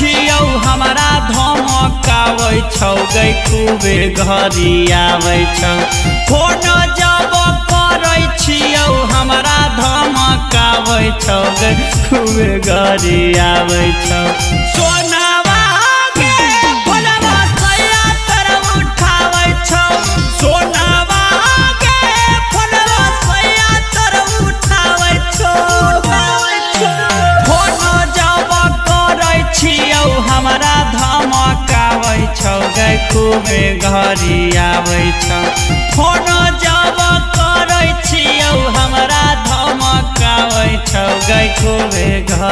छियौ हमरा धमकाबै छौ गै खूबे घरी आबै छौ फोन जब करै छियौ हमरा धमकाबै छौ गै खूबे घरी आबै छौ सोनावा के फोनवा सैया तर उठाबै छौ सोनावा के फोनवा सैया तर उठाबै छौ फोन जब करै छियौ हमरा धमकाबै छौ गै खूबे घरी आबै छौ फोन जब करै छियौ हमरा धमकाबै छौ गै खूबे घर